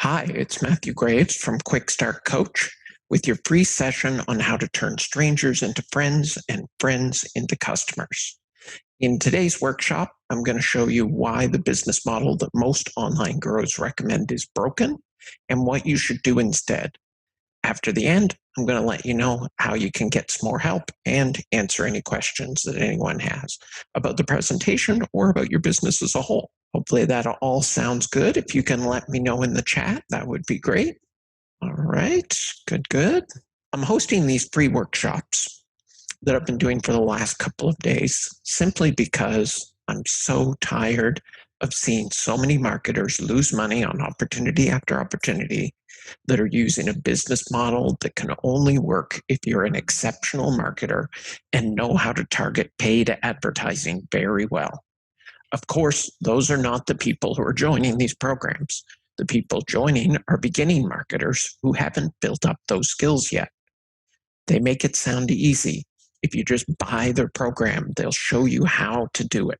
Hi, it's Matthew Graves from Quick Start Coach with your free session on how to turn strangers into friends and friends into customers. In today's workshop, I'm going to show you why the business model that most online gurus recommend is broken and what you should do instead. After the end, I'm going to let you know how you can get some more help and answer any questions that anyone has about the presentation or about your business as a whole. Hopefully that all sounds good. If you can let me know in the chat, that would be great. All right, good. I'm hosting these free workshops that I've been doing for the last couple of days simply because I'm so tired of seeing so many marketers lose money on opportunity after opportunity that are using a business model that can only work if you're an exceptional marketer and know how to target paid advertising very well. Of course, those are not the people who are joining these programs. The people joining are beginning marketers who haven't built up those skills yet. They make it sound easy. If you just buy their program, they'll show you how to do it.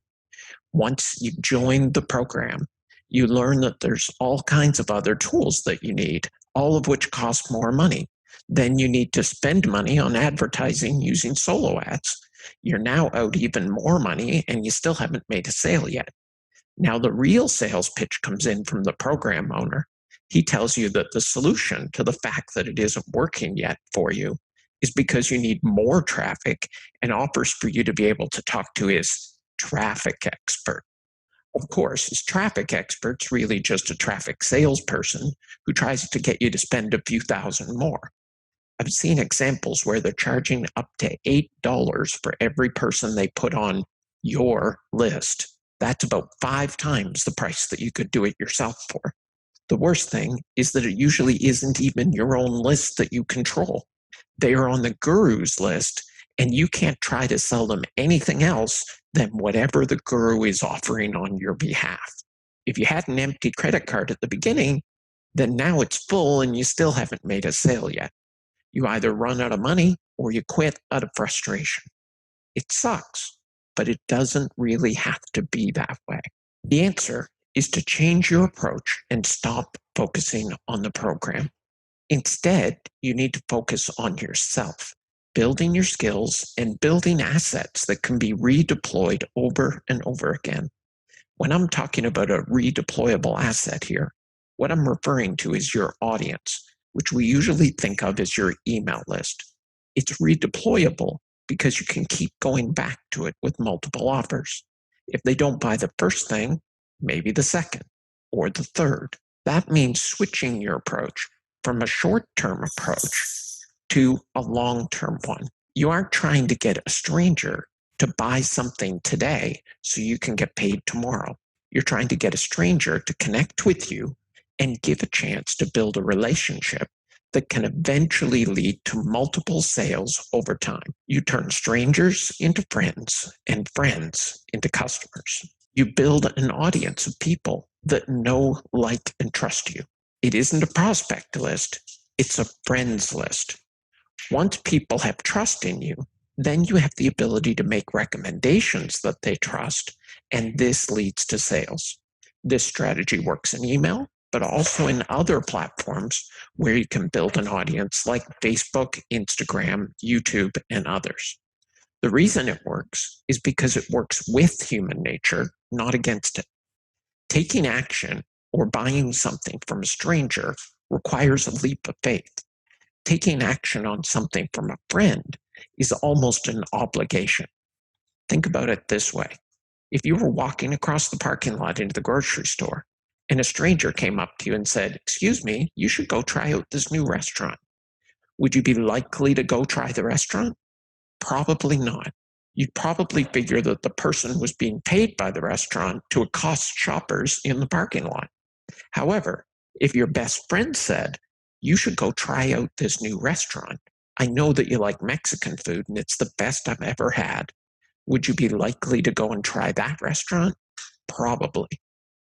Once you join the program, you learn that there's all kinds of other tools that you need, all of which cost more money. Then you need to spend money on advertising using solo ads. You're now out even more money and you still haven't made a sale yet. Now the real sales pitch comes in from the program owner. He tells you that the solution to the fact that it isn't working yet for you is because you need more traffic and offers for you to be able to talk to his traffic expert. Of course, his traffic expert's really just a traffic salesperson who tries to get you to spend a few thousand more. I've seen examples where they're charging up to $8 for every person they put on your list. That's about 5 times the price that you could do it yourself for. The worst thing is that it usually isn't even your own list that you control. They are on the guru's list, and you can't try to sell them anything else than whatever the guru is offering on your behalf. If you had an empty credit card at the beginning, then now it's full and you still haven't made a sale yet. You either run out of money or you quit out of frustration. It sucks, but it doesn't really have to be that way. The answer is to change your approach and stop focusing on the program. Instead, you need to focus on yourself, building your skills and building assets that can be redeployed over and over again. When I'm talking about a redeployable asset here, what I'm referring to is your audience, which we usually think of as your email list. It's redeployable because you can keep going back to it with multiple offers. If they don't buy the first thing, maybe the second or the third. That means switching your approach from a short-term approach to a long-term one. You aren't trying to get a stranger to buy something today so you can get paid tomorrow. You're trying to get a stranger to connect with you and give a chance to build a relationship that can eventually lead to multiple sales over time. You turn strangers into friends and friends into customers. You build an audience of people that know, like, and trust you. It isn't a prospect list, it's a friends list. Once people have trust in you, then you have the ability to make recommendations that they trust, and this leads to sales. This strategy works in email, but also in other platforms where you can build an audience like Facebook, Instagram, YouTube, and others. The reason it works is because it works with human nature, not against it. Taking action or buying something from a stranger requires a leap of faith. Taking action on something from a friend is almost an obligation. Think about it this way. If you were walking across the parking lot into the grocery store and a stranger came up to you and said, "Excuse me, you should go try out this new restaurant," would you be likely to go try the restaurant? Probably not. You'd probably figure that the person was being paid by the restaurant to accost shoppers in the parking lot. However, if your best friend said, "You should go try out this new restaurant. I know that you like Mexican food and it's the best I've ever had," would you be likely to go and try that restaurant? Probably.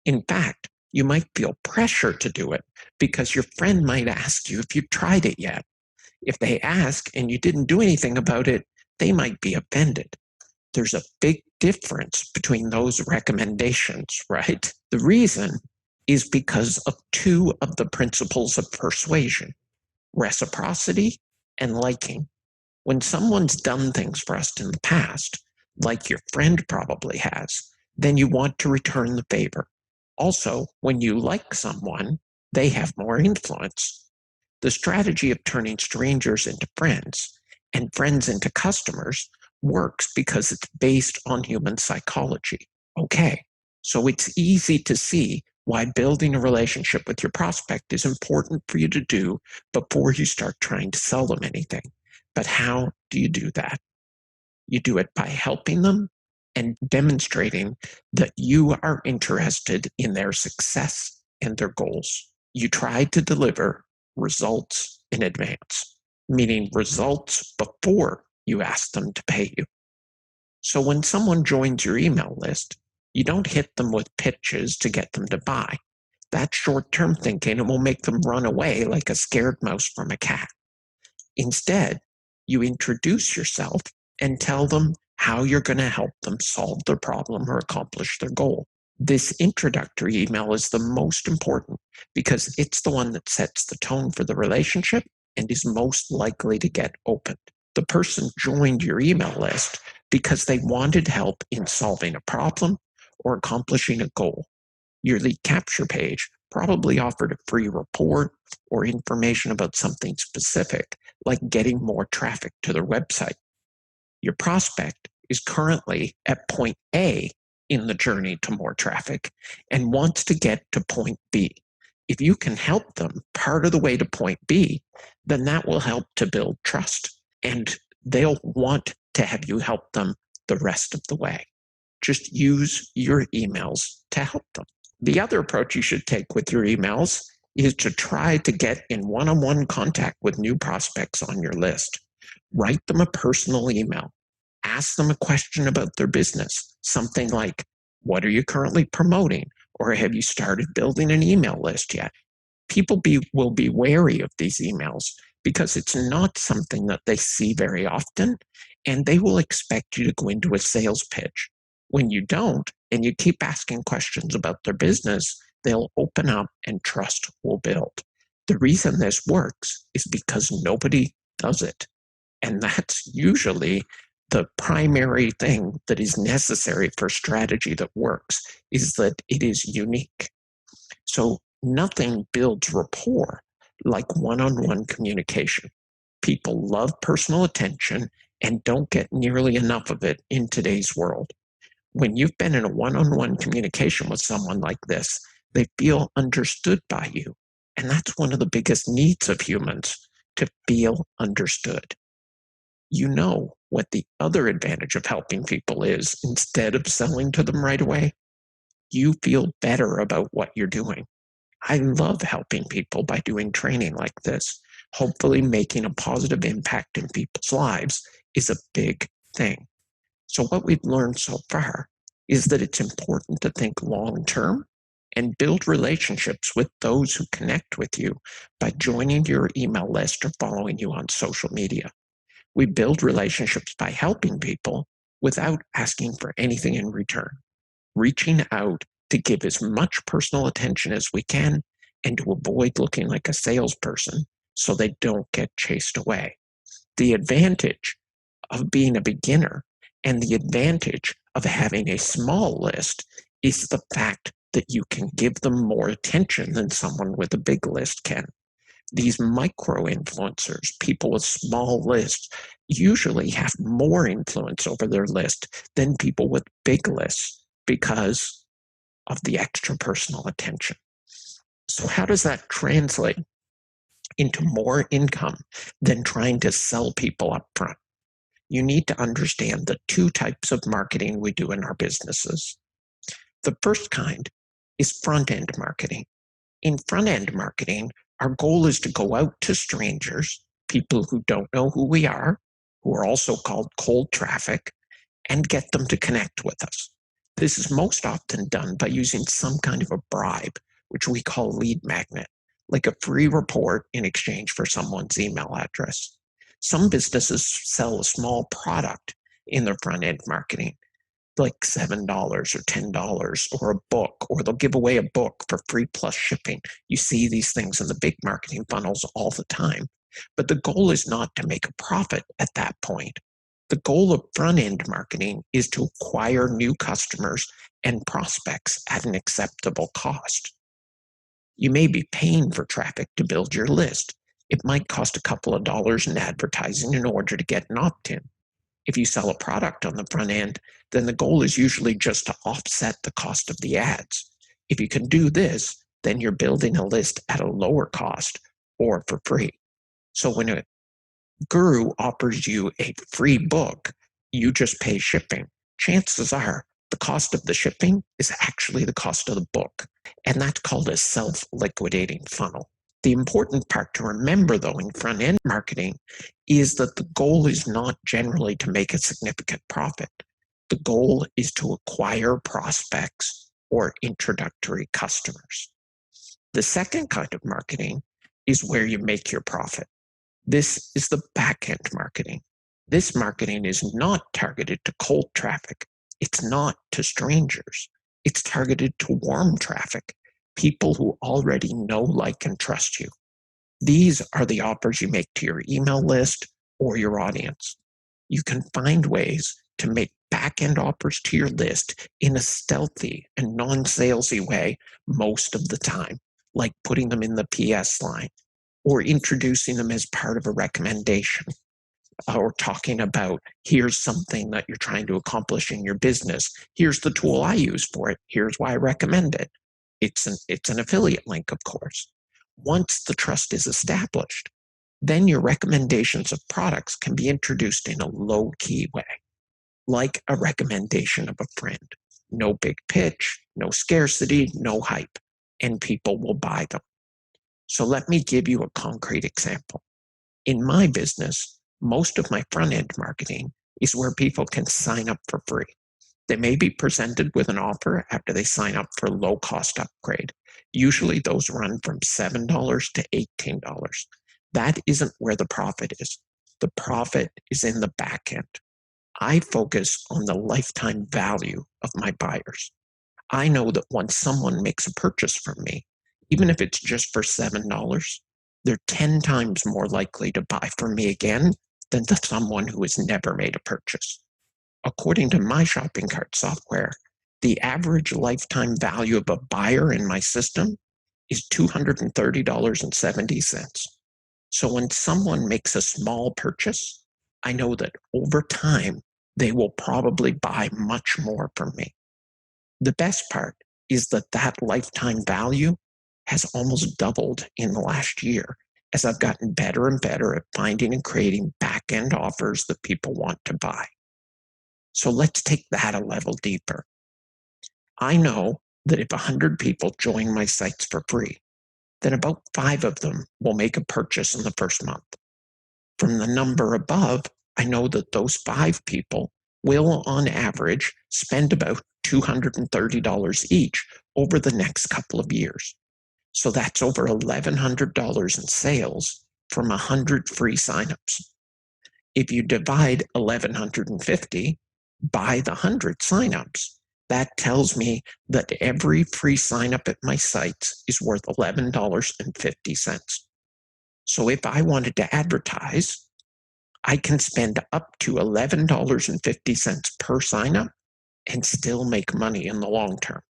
In fact, you might feel pressure to do it because your friend might ask you if you've tried it yet. If they ask and you didn't do anything about it, they might be offended. There's a big difference between those recommendations, right? The reason is because of two of the principles of persuasion: reciprocity and liking. When someone's done things for us in the past, like your friend probably has, then you want to return the favor. Also, when you like someone, they have more influence. The strategy of turning strangers into friends and friends into customers works because it's based on human psychology. Okay, so it's easy to see why building a relationship with your prospect is important for you to do before you start trying to sell them anything. But how do you do that? You do it by helping them and demonstrating that you are interested in their success and their goals. You try to deliver results in advance, meaning results before you ask them to pay you. So when someone joins your email list, you don't hit them with pitches to get them to buy. That's short-term thinking and will make them run away like a scared mouse from a cat. Instead, you introduce yourself and tell them how you're going to help them solve their problem or accomplish their goal. This introductory email is the most important because it's the one that sets the tone for the relationship and is most likely to get opened. The person joined your email list because they wanted help in solving a problem or accomplishing a goal. Your lead capture page probably offered a free report or information about something specific, like getting more traffic to their website. Your prospect is currently at point A in the journey to more traffic and wants to get to point B. If you can help them part of the way to point B, then that will help to build trust, and they'll want to have you help them the rest of the way. Just use your emails to help them. The other approach you should take with your emails is to try to get in one-on-one contact with new prospects on your list. Write them a personal email. Ask them a question about their business, something like, what are you currently promoting? Or have you started building an email list yet? People will be wary of these emails because it's not something that they see very often, and they will expect you to go into a sales pitch. When you don't, and you keep asking questions about their business, they'll open up and trust will build. The reason this works is because nobody does it. And that's usually the primary thing that is necessary for strategy that works, is that it is unique. So nothing builds rapport like one-on-one communication. People love personal attention and don't get nearly enough of it in today's world. When you've been in a one-on-one communication with someone like this, they feel understood by you. And that's one of the biggest needs of humans, to feel understood. You know what the other advantage of helping people is instead of selling to them right away? You feel better about what you're doing. I love helping people by doing training like this. Hopefully, making a positive impact in people's lives is a big thing. So what we've learned so far is that it's important to think long-term and build relationships with those who connect with you by joining your email list or following you on social media. We build relationships by helping people without asking for anything in return, reaching out to give as much personal attention as we can and to avoid looking like a salesperson so they don't get chased away. The advantage of being a beginner and the advantage of having a small list is the fact that you can give them more attention than someone with a big list can. These micro influencers, people with small lists, usually have more influence over their list than people with big lists because of the extra personal attention. So how does that translate into more income than trying to sell people up front? You need to understand the two types of marketing we do in our businesses. The first kind is front-end marketing. In front-end marketing, our goal is to go out to strangers, people who don't know who we are, who are also called cold traffic, and get them to connect with us. This is most often done by using some kind of a bribe, which we call lead magnet, like a free report in exchange for someone's email address. Some businesses sell a small product in their front-end marketing. like $7 or $10 or a book, or they'll give away a book for free plus shipping. You see these things in the big marketing funnels all the time. But the goal is not to make a profit at that point. The goal of front-end marketing is to acquire new customers and prospects at an acceptable cost. You may be paying for traffic to build your list. It might cost a couple of dollars in advertising in order to get an opt-in. If you sell a product on the front end, then the goal is usually just to offset the cost of the ads. If you can do this, then you're building a list at a lower cost or for free. So when a guru offers you a free book, you just pay shipping. Chances are the cost of the shipping is actually the cost of the book, and that's called a self-liquidating funnel. The important part to remember, though, in front-end marketing is that the goal is not generally to make a significant profit. The goal is to acquire prospects or introductory customers. The second kind of marketing is where you make your profit. This is the back-end marketing. This marketing is not targeted to cold traffic. It's not to strangers. It's targeted to warm traffic, people who already know, like, and trust you. These are the offers you make to your email list or your audience. You can find ways to make back-end offers to your list in a stealthy and non-salesy way most of the time, like putting them in the PS line, or introducing them as part of a recommendation, or talking about, here's something that you're trying to accomplish in your business. Here's the tool I use for it. Here's why I recommend it. It's an affiliate link, of course. Once the trust is established, then your recommendations of products can be introduced in a low-key way, like a recommendation of a friend. No big pitch, no scarcity, no hype, and people will buy them. So let me give you a concrete example. In my business, most of my front-end marketing is where people can sign up for free. They may be presented with an offer after they sign up for a low-cost upgrade. Usually those run from $7 to $18. That isn't where the profit is. The profit is in the back end. I focus on the lifetime value of my buyers. I know that once someone makes a purchase from me, even if it's just for $7, they're 10 times more likely to buy from me again than to someone who has never made a purchase. According to my shopping cart software, the average lifetime value of a buyer in my system is $230.70. So when someone makes a small purchase, I know that over time, they will probably buy much more from me. The best part is that that lifetime value has almost doubled in the last year as I've gotten better and better at finding and creating back-end offers that people want to buy. So let's take that a level deeper. I know that if 100 people join my sites for free, then about 5 of them will make a purchase in the first month. From the number above, I know that those 5 people will, on average, spend about $230 each over the next couple of years. So that's over $1,100 in sales from 100 free signups. If you divide 1,150 by the 100 signups, that tells me that every free signup at my sites is worth $11.50. So if I wanted to advertise, I can spend up to $11.50 per signup and still make money in the long term.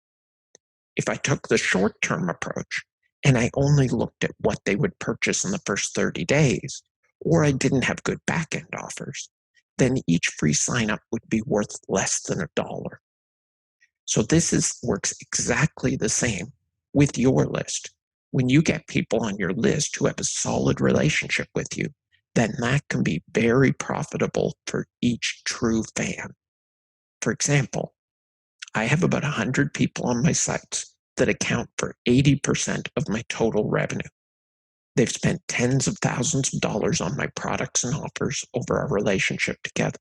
If I took the short-term approach and I only looked at what they would purchase in the first 30 days, or I didn't have good back-end offers, then each free sign-up would be worth less than $1. So this works exactly the same with your list. When you get people on your list who have a solid relationship with you, then that can be very profitable for each true fan. For example, I have about 100 people on my sites that account for 80% of my total revenue. They've spent tens of thousands of dollars on my products and offers over our relationship together.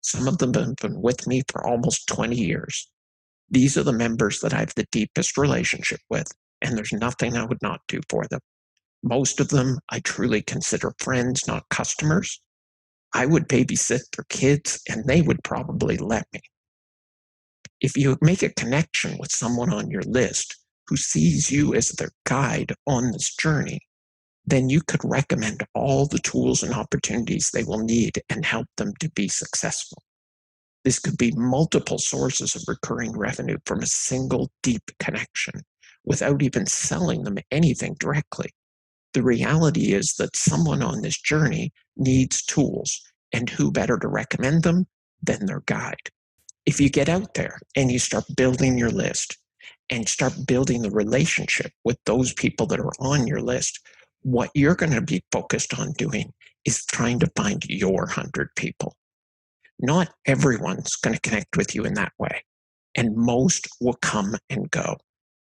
Some of them have been with me for almost 20 years. These are the members that I have the deepest relationship with, and there's nothing I would not do for them. Most of them I truly consider friends, not customers. I would babysit their kids, and they would probably let me. If you make a connection with someone on your list who sees you as their guide on this journey, then you could recommend all the tools and opportunities they will need and help them to be successful. This could be multiple sources of recurring revenue from a single deep connection without even selling them anything directly. The reality is that someone on this journey needs tools, and who better to recommend them than their guide? If you get out there and you start building your list and start building the relationship with those people that are on your list, what you're going to be focused on doing is trying to find your 100 people. Not everyone's going to connect with you in that way, and most will come and go.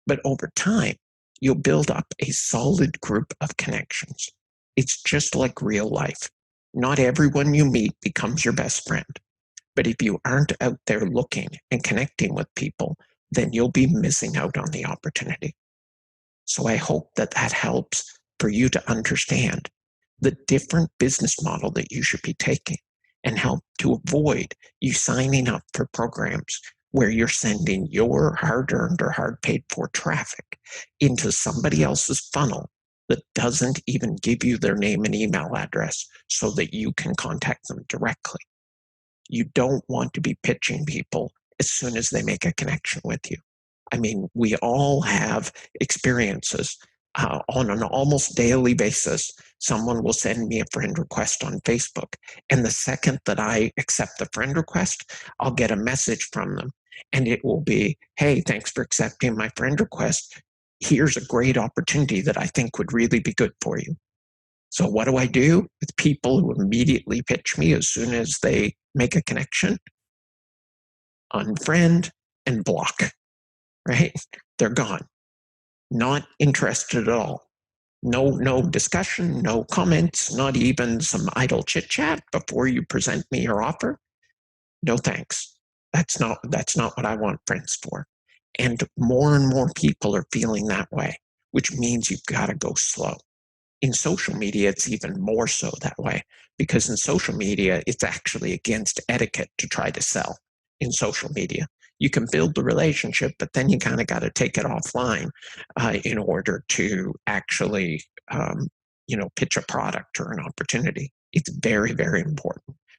But over time, you'll build up a solid group of connections. It's just like real life. Not everyone you meet becomes your best friend. But if you aren't out there looking and connecting with people, then you'll be missing out on the opportunity. So I hope that that helps for you to understand the different business model that you should be taking and help to avoid you signing up for programs where you're sending your hard-earned or hard paid-for traffic into somebody else's funnel that doesn't even give you their name and email address so that you can contact them directly. You don't want to be pitching people as soon as they make a connection with you. I mean, we all have experiences on an almost daily basis. Someone will send me a friend request on Facebook, and the second that I accept the friend request, I'll get a message from them, and it will be, "Hey, thanks for accepting my friend request. Here's a great opportunity that I think would really be good for you." So what do I do with people who immediately pitch me as soon as they make a connection? Unfriend and block, right? They're gone. Not interested at all. No discussion, no comments, not even some idle chit chat before you present me your offer. No thanks. That's not what I want friends for. And more people are feeling that way, which means you've got to go slow. In social media, it's even more so that way, because in social media, it's actually against etiquette to try to sell in social media. You can build the relationship, but then you kind of got to take it offline in order to actually, pitch a product or an opportunity. It's very, very important.